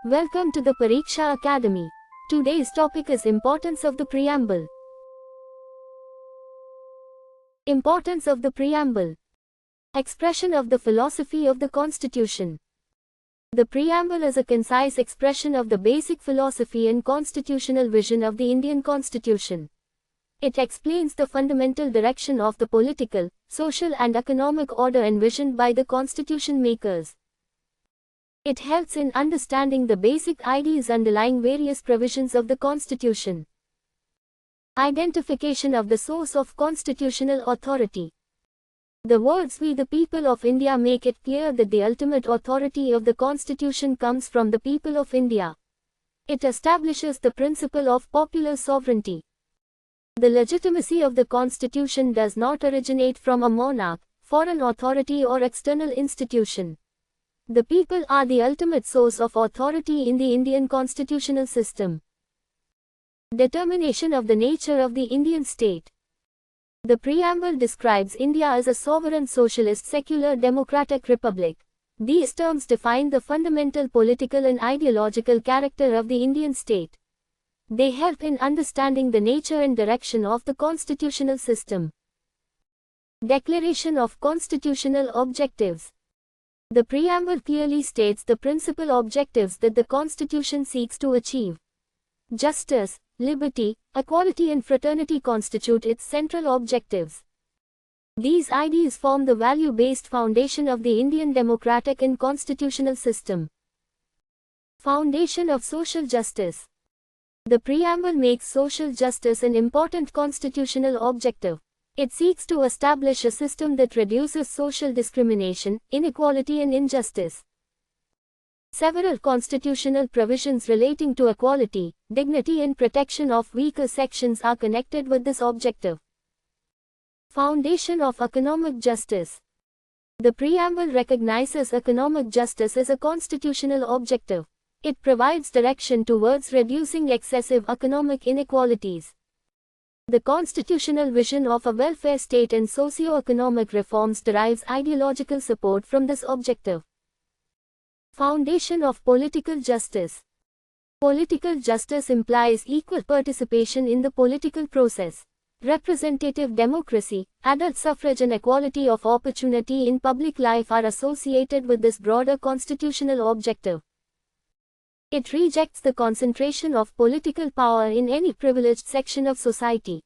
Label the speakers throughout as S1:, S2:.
S1: Welcome to the Pariksha Academy. Today's topic is Importance of the Preamble. Importance of the Preamble. Expression of the philosophy of the Constitution. The Preamble is a concise expression of the basic philosophy and constitutional vision of the Indian Constitution. It explains the fundamental direction of the political, social and economic order envisioned by the constitution makers. It helps in understanding the basic ideas underlying various provisions of the Constitution. Identification of the source of constitutional authority. The words "we the people of India" make it clear that the ultimate authority of the Constitution comes from the people of India. It establishes the principle of popular sovereignty. The legitimacy of the Constitution does not originate from a monarch, foreign authority or external institution. The people are the ultimate source of authority in the Indian constitutional system. Determination of the nature of the Indian state. The preamble describes India as a sovereign socialist secular democratic republic. These terms define the fundamental political and ideological character of the Indian state. They help in understanding the nature and direction of the constitutional system. Declaration of constitutional objectives. The preamble clearly states the principal objectives that the Constitution seeks to achieve. Justice, liberty, equality and fraternity constitute its central objectives. These ideas form the value-based foundation of the Indian democratic and constitutional system. Foundation of social justice. The preamble makes social justice an important constitutional objective. It seeks to establish a system that reduces social discrimination, inequality and injustice. Several constitutional provisions relating to equality, dignity and protection of weaker sections are connected with this objective. Foundation of economic justice. The preamble recognizes economic justice as a constitutional objective. It provides direction towards reducing excessive economic inequalities. The constitutional vision of a welfare state and socio-economic reforms derives ideological support from this objective. Foundation of political justice. Political justice implies equal participation in the political process. Representative democracy, adult suffrage and equality of opportunity in public life are associated with this broader constitutional objective. It rejects the concentration of political power in any privileged section of society.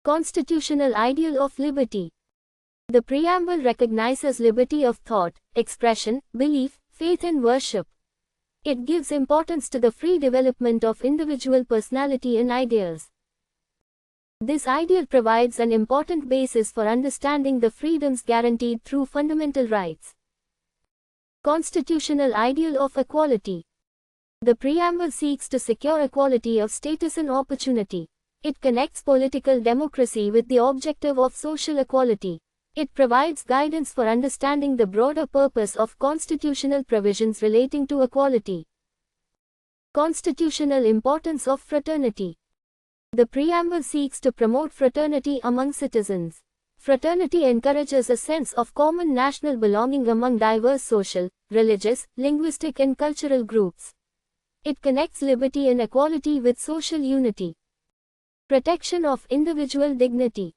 S1: Constitutional ideal of liberty. The preamble recognizes liberty of thought, expression, belief, faith and worship. It gives importance to the free development of individual personality and ideas. This ideal provides an important basis for understanding the freedoms guaranteed through fundamental rights. Constitutional ideal of equality. The preamble seeks to secure equality of status and opportunity. It connects political democracy with the objective of social equality. It provides guidance for understanding the broader purpose of constitutional provisions relating to equality. Constitutional importance of fraternity. The preamble seeks to promote fraternity among citizens. Fraternity encourages a sense of common national belonging among diverse social, religious, linguistic and cultural groups. It connects liberty and equality with social unity. Protection of individual dignity.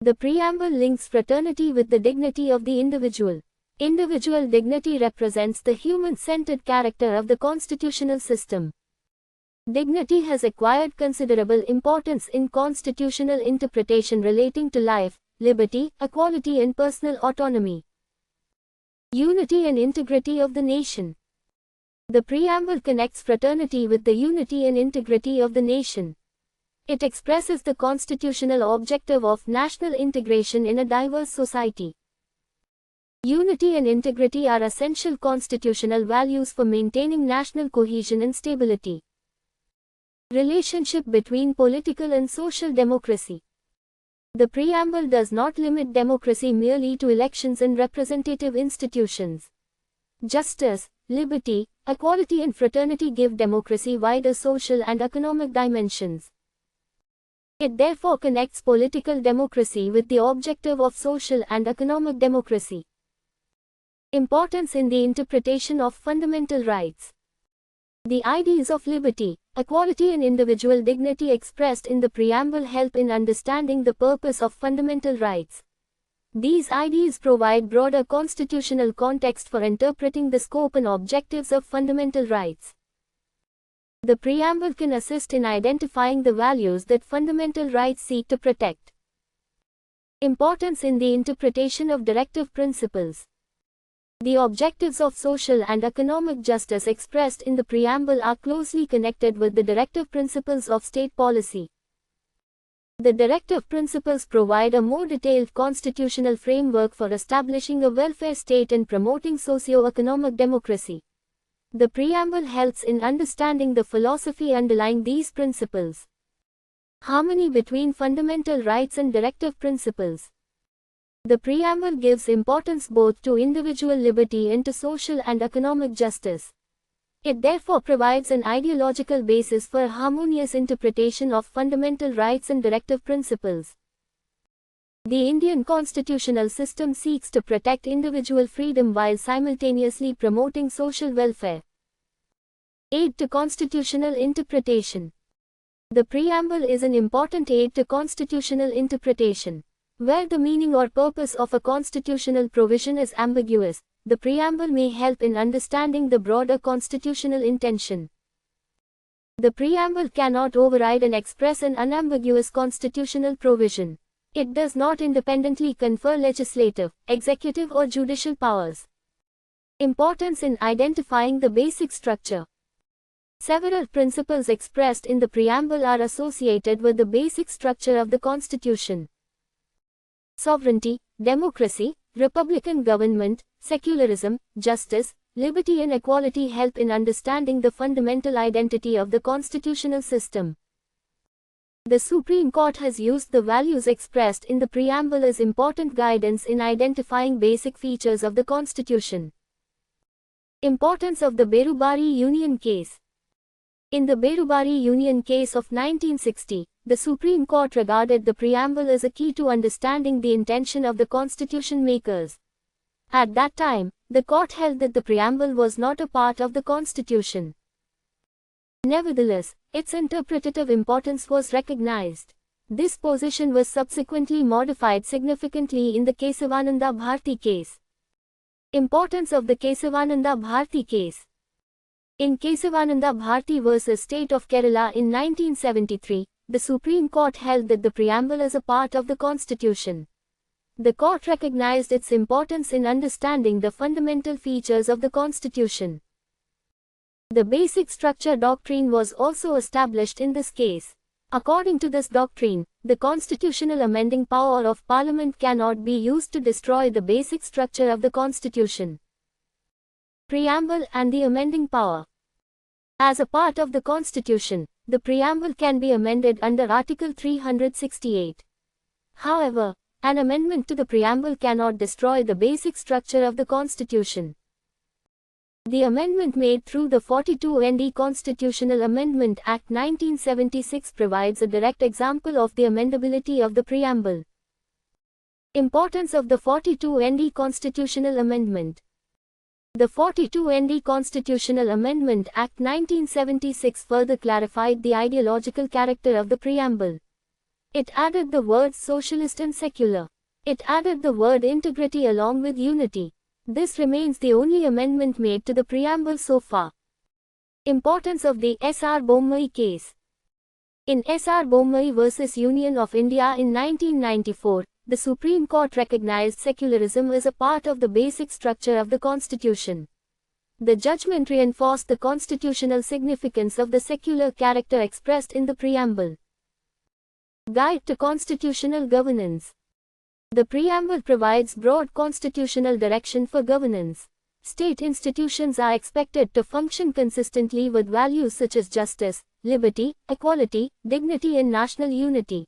S1: The preamble links fraternity with the dignity of the individual. Individual dignity represents the human-centered character of the constitutional system. Dignity has acquired considerable importance in constitutional interpretation relating to life, liberty, equality and personal autonomy. Unity and integrity of the nation. The preamble connects fraternity with the unity and integrity of the nation. It expresses the constitutional objective of national integration in a diverse society. Unity and integrity are essential constitutional values for maintaining national cohesion and stability. Relationship between political and social democracy. The preamble does not limit democracy merely to elections and representative institutions. Justice, liberty, equality and fraternity give democracy wider social and economic dimensions. It therefore connects political democracy with the objective of social and economic democracy. Importance in the interpretation of fundamental rights. The ideals of liberty, equality and individual dignity expressed in the preamble help in understanding the purpose of fundamental rights. These ideals provide broader constitutional context for interpreting the scope and objectives of fundamental rights. The preamble can assist in identifying the values that fundamental rights seek to protect. Importance in the interpretation of directive principles. The objectives of social and economic justice expressed in the preamble are closely connected with the directive principles of state policy. The directive principles provide a more detailed constitutional framework for establishing a welfare state and promoting socio-economic democracy. The preamble helps in understanding the philosophy underlying these principles. Harmony between fundamental rights and directive principles. The preamble gives importance both to individual liberty and to social and economic justice. It therefore provides an ideological basis for a harmonious interpretation of fundamental rights and directive principles. The Indian constitutional system seeks to protect individual freedom while simultaneously promoting social welfare. Aid to constitutional interpretation. The preamble is an important aid to constitutional interpretation. Where the meaning or purpose of a constitutional provision is ambiguous, the preamble may help in understanding the broader constitutional intention. The preamble cannot override and express an unambiguous constitutional provision. It does not independently confer legislative, executive or judicial powers. Importance in identifying the basic structure. Several principles expressed in the preamble are associated with the basic structure of the Constitution. Sovereignty, democracy, republican government, secularism, justice, liberty and equality help in understanding the fundamental identity of the constitutional system. The Supreme Court has used the values expressed in the preamble as important guidance in identifying basic features of the Constitution. Importance of the Berubari Union Case. In the Berubari Union Case of 1960, the Supreme Court regarded the preamble as a key to understanding the intention of the constitution makers. At that time, the court held that the preamble was not a part of the Constitution. Nevertheless, its interpretative importance was recognized. This position was subsequently modified significantly in the Kesavananda Bharti case. Importance of the Kesavananda Bharti case. In Kesavananda Bharti vs. State of Kerala in 1973, the Supreme Court held that the preamble is a part of the Constitution. The court recognized its importance in understanding the fundamental features of the Constitution. The basic structure doctrine was also established in this case. According to this doctrine, the constitutional amending power of Parliament cannot be used to destroy the basic structure of the Constitution. Preamble and the amending power. As a part of the Constitution, the preamble can be amended under Article 368. However, an amendment to the preamble cannot destroy the basic structure of the Constitution. The amendment made through the 42 ND Constitutional Amendment Act 1976 provides a direct example of the amendability of the preamble. Importance of the 42 ND Constitutional Amendment. The 42 ND Constitutional Amendment Act 1976 further clarified the ideological character of the preamble. It added the words socialist and secular. It added the word integrity along with unity. This remains the only amendment made to the preamble so far. Importance of the S.R. Bommai case. In S.R. Bommai vs. Union of India in 1994, the Supreme Court recognized secularism as a part of the basic structure of the Constitution. The judgment reinforced the constitutional significance of the secular character expressed in the preamble. Guide to Constitutional Governance. The preamble provides broad constitutional direction for governance. State institutions are expected to function consistently with values such as justice, liberty, equality, dignity and national unity.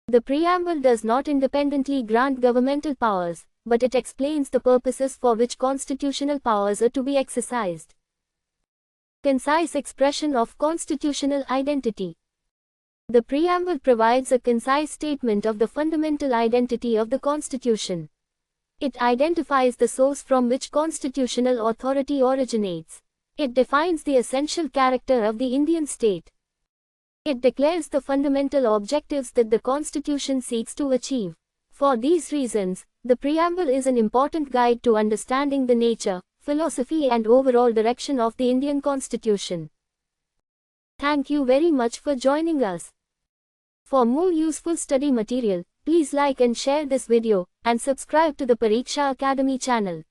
S1: The preamble does not independently grant governmental powers, but it explains the purposes for which constitutional powers are to be exercised. Concise expression of constitutional identity. The preamble provides a concise statement of the fundamental identity of the Constitution. It identifies the source from which constitutional authority originates. It defines the essential character of the Indian state. It declares the fundamental objectives that the Constitution seeks to achieve. For these reasons, the preamble is an important guide to understanding the nature, philosophy and overall direction of the Indian Constitution. Thank you very much for joining us. For more useful study material, please like and share this video, and subscribe to the Pariksha Academy channel.